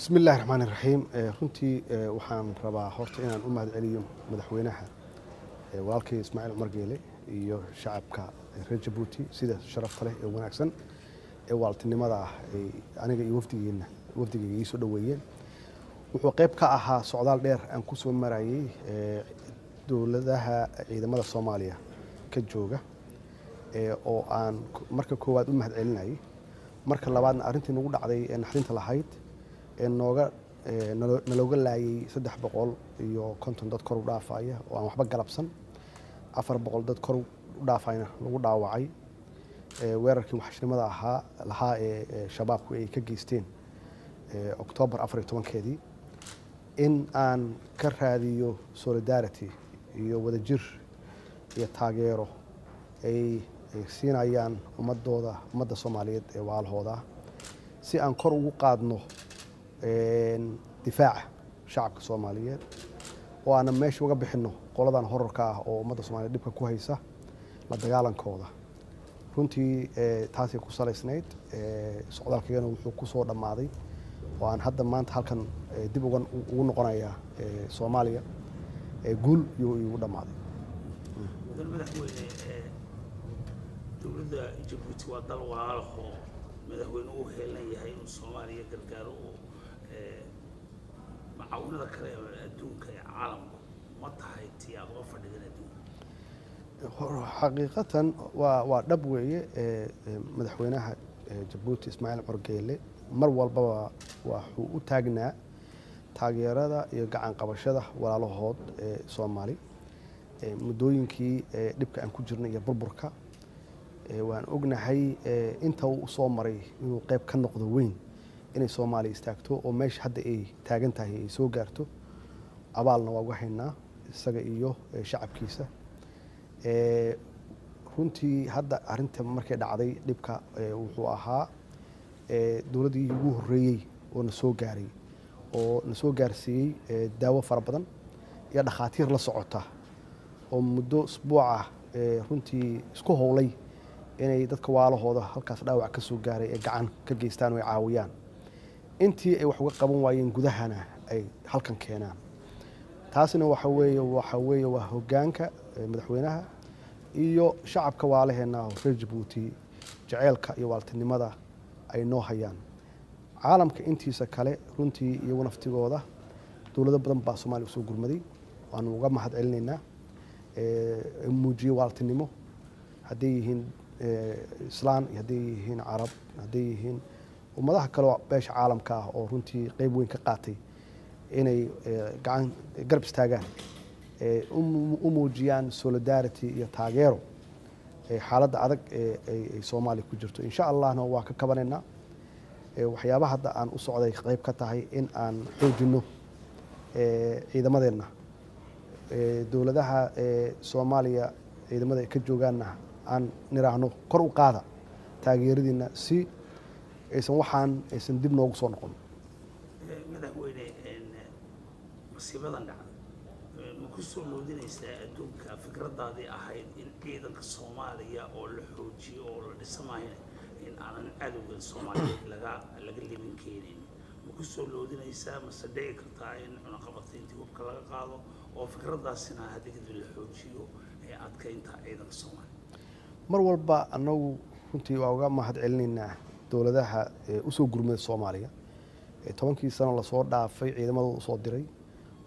بسم الله الرحمن الرحيم runtii waxaan rabaa horta inaan u mahadceliyo madaxweynaha walaalkay Ismaaciil Umar Geele iyo shacabka reer Djibouti sida sharafta leh ee wanaagsan ee waaltinimada ah aniga iyo wafdigeyga ii soo dhaweeyeen wuxuu qayb ka ahaa socdaal dheer aan ku soo marayay dowladaha ciidamada Soomaaliya ka jooga oo aan marka koowaad u mahadcelinayay marka labaadna arrintii nagu dhacday ee naxdinta lahayd nalooga laayay 300 iyo 50 dad kor u dhaafaya oo aan waxba galabsan 400 dad kor u dhaafayna lagu dhaawacay weerarkii waxshnimada lahaa ee shabaabku ay ka geysteen October 14keedii in aan ka raadiyo solidarity iyo wadajir iyo taageero ay siinayaan ummadda Soomaaliyeed ee waalahooda si aan kor ugu qaadno difaaca shacabka Soomaaliyeed oo aan meesha uga bixino qoladan horarka ah oo ummadda Soomaaliyeed dibka ku haysa la dagaalankooda runtii taasi ku saleysnayd socdaalkeena wuxuu ku soo dhamaaday oo aan hadda maanta halkan dib ugu noqonayaa Soomaaliya guul iyo ugu dhamaaday dowladda Djibouti waa dal walaalaho madaxweyne uu heelan yahay in Soomaaliya gargaaro معاونة كلام أدونك عالم متحد تياب وفردين أدون حقيقة ودبوي مدحوينها جيبوتي إسماعيل عمر جيلي مروال بوا وحو تاجنا تاجيرada iyo gacan qabashada walaalahood Soomaali mudooyinkii dibka aan ku jirnay iyo burburka waan ognahay inta uu soo maray inuu qayb ka noqdo weyn inay Soomaaliya istaagto oo meesha hadda ay taagan tahay ay soo gaarto abaalna waa uga haynaa isaga iyo shacabkiisa runtii hadda arinta markay dhacday dhibka wuxuu ahaa dawladdii ugu horeeyay oo na soo gaarsiiyay daawo fara badan iyo dhakhaatiir la socota oo muddo usbuuca runtii isku howlay inay dadka waalahooda halkaas dhaawac ka soo gaaray ee gacan ka geystaan oo ay caawiyaan intii ay wax uga qaban waayeen gudahana ay halkan keenaan taasina waxa weeye waa hoggaanka madaxweynaha iyo shacabka waalaheena reer Djibouti jaceelka iyo waaltinimada ay noo hayaan caalamka intiisa kale runtii iyagu naftigooda dawlado badan baa Soomaaliya soo gurmaday waan uga mahadcelinaynaa muujiyo waaltinimo haday yihiin islaan haday yihiin carab haday yihiin ummadaha kale beesha caalamka ah oo runtii qayb weyn ka qaatay inay gacan garab istaagaan u muujiyaan solidarity iyo taageero xaaladda adag ee Soomaaliya ku jirto insha Allahna waa ka kabanayna waxyaabaha hadda aan u socday qayb ka tahay in aan xoojino ciidamadeena dawladaha Soomaaliya ciidamada ka joogaana aan niraahno kor u qaada taageeradiina si aysan dib noogu soo noqon madaxweyne masiibadan dhacday ma ku soo loodinaysaa adduunka fikradaadii ahayd in ciidanka Soomaaliya oo la xoojiyo oo la dhismayo in aanan cadowga Soomaaliyeed laga limin keenin ma ku soo loodinaysaa ma saddeey kartaa in cunaqabatayntii hubka laga qaado oo fikradaasina haddii la xoojiyo ee adkeynta ciidanka Soomaaliya mar walba anagu runtii waa uga mahadcelinaynaa dawladaha u soo gurmada Soomaaliya 10kii sano la soo dhaafay ciidamadooda u soo diray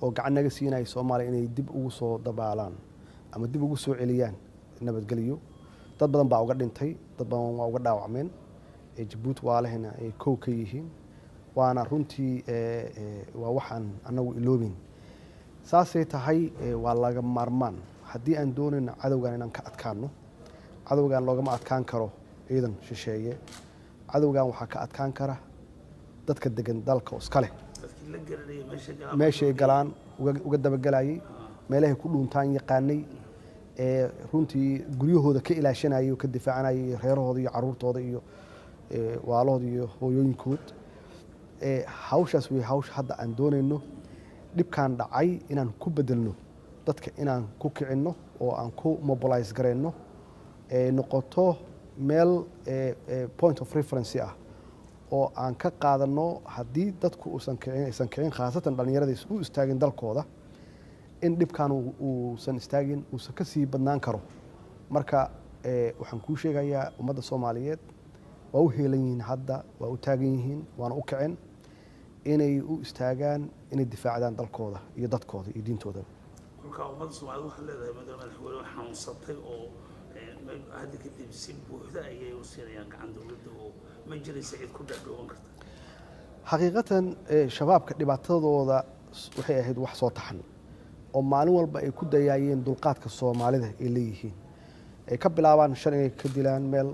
oo gacan naga siinay Soomaaliya inay dib ugu soo dabaalaan ama dib ugu soo celiyaan nabadgelyo dad badan baa uga dhintay dad badan waa uga dhaawacmeen Djibouti waalahena ay koow ka yihiin waana runtii waa waxaan anagu iloobin saasay tahay waa laga maarmaan haddii aan doonayno cadowgan inaan ka adkaano cadowgan loogama adkaan karo ciidan shisheeye cadowgan waxaa ka adkaan kara dadka degan dalka iska leh meesha ay galaan uga dabagelayay meelahay ku dhuuntaan yaqaanay runtii guryahooda ka ilaashanayay oo ka difaacanayay reerahooda iyo caruurtooda iyo waalahooda iyo hooyooyinkood hawshaas way hawsha hadda aan doonayno dhibkaan dhacay inaan ku bedelno dadka inaan ku kicinno oo aan ku mobilize gareyno noqoto meel point of reference ah oo aan ka qaadano haddii dadku aysan kicin khaasatan dhallinyaradiis u istaagin dalkooda in dhibkan uusan istaagin uusan ka sii badnaan karo marka waxaan kuu sheegayaa ummadda Soomaaliyeed waa u heelan yihiin hadda waa u taagan yihiin waana u kicin inay u istaagaan inay difaacdaan dalkooda iyo dadkooda iyo diintooda kolka ummadda Soomaaliyeed waxay leedahay madaxweyne wax xanuunsatay oo hadda kadib si buuxda ayay u siinayaan gacan dowladda oo ma jiraysa cid ku dhadhooban karta xaqiiqatan shabaabka dhibaatadooda waxay ahayd wax soo taxan oo maalin walba ay ku dayaayeen dulqaadka Soomaalida ay leeyihiin ay ka bilaabaan 5 inay ka dilaan meel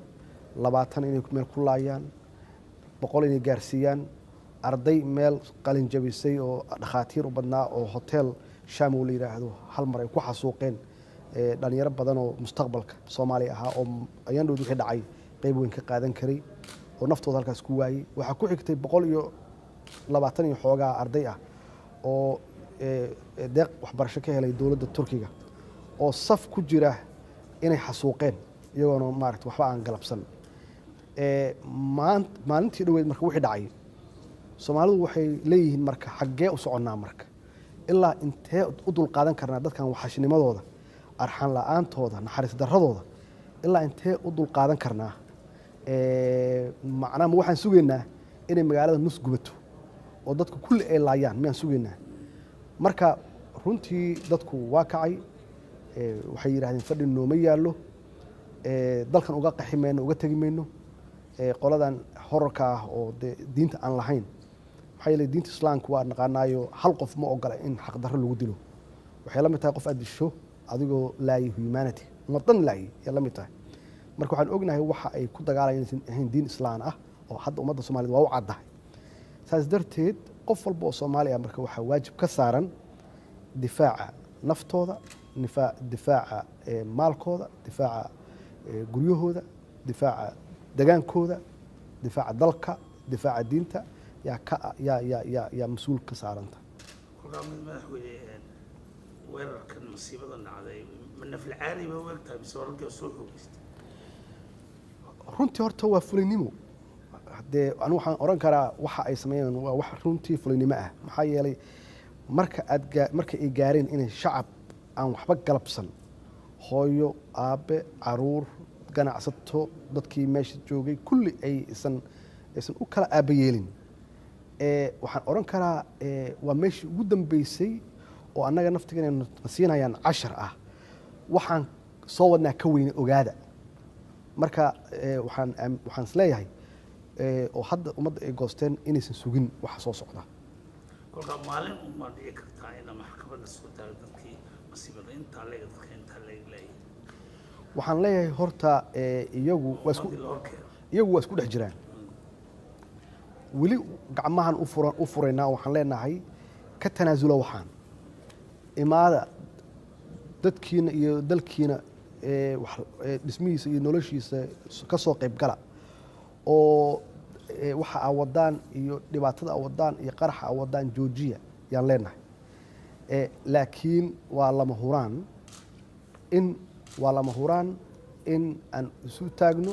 20 inay meel ku laayaan 100 inay gaarsiiyaan arday meel qalin jabisay oo dhakhaatiir u badnaa oo hotel Shamu la yiraahdo hal mar ay ku xasuuqeen dhalinyaro badan oo mustaqbalka Soomaaliya ahaa oo ayaan wixii dhacay qayb weyn ka qaadan karay oo naftooda halkaas ku waayay waxa ku xigtay 120 iyo xoogaa arday ah oo deeq waxbarasho ka helay dowladda Turkiga oo saf ku jira inay xasuuqeen iyagoona maaragtay waxba aan galabsan maalintii dhaweyd marka wixii dhacay Soomaalidu waxay leeyihiin marka xaggee u soconaa marka ilaa intee u dul qaadan karnaa dadkan waxashinimadooda arxan la'aantooda naxariis darradooda ilaa intee u dul qaadan karnaa macnaha waxaan sugeynaa inay magaalada nus gubato oo dadku kulli ay laayaan miyaan sugeynaa marka runtii dadku waa kacay waxay yiraahdeen fadhi nooma yaallo dalkan uga qaxi mayno uga tagi mayno qoladan horarka ah oo diinta aan lahayn waxay leeyihiin diinta islaamka waa naqaanaayo hal qof ma ogola in xaq darro lagu dilo waxay la mid tahay qof aad disho adigoo laayay humanity wadan laayay ya la mid tahay marka waxaan ognahay waxa ay ku dagaalayeen inaysan ahayn diin islaam ah oo hadda ummadda Soomaaliyeed waa u caddahay saas darteed qof walba oo Soomaali ah marka waxaa waajib ka saaran difaaca naftooda difaaca maalkooda difaaca guryahooda difaaca dagaankooda difaaca dalka difaaca diinta yaa mas'uul ka saaranta kolka madaxweyne weerarkan masiibadan dhacday ma nafl caari ma waqtaa mise wararka soo xoogistay runtii horta waa fulinimo hadee anu waxaan oran karaa waxa ay sameeyeen waa wax runtii fulinimo ah maxaa yeelay marka ay gaareen inay shacab aan waxba galabsan hooyo aabe caruur ganacsato dadkii meesha joogay kulli aysan u kala aabayeelin waxaan oran karaa waa meeshii ugu dambeysay oo annaga naftigeena siinayaan 10 ah waxaan soo wadnaa ka weyn ogaada marka waxaan isleeyahay oo hadda ummadda ay goosteen inaysan sugin waxa soo socda kolka maalin uma dhici kartaa in maxkamadda soo taago dadkii masiibada intaa leeyahay waxaan leeyahay horta iyagu waa isku dhex jiraan weli gacmahan u furaynaa waxaan leenahay ka tanaasula waxaan imaada dadkiina iyo dalkiina dhismihiisa iyo noloshiisa ka soo qayb gala oo waxa ay wadaan iyo dhibaatada ay wadaan iyo qaraxa ay wadaan joojiya yaan leenahay laakiin waa lama huraan in aan isu taagno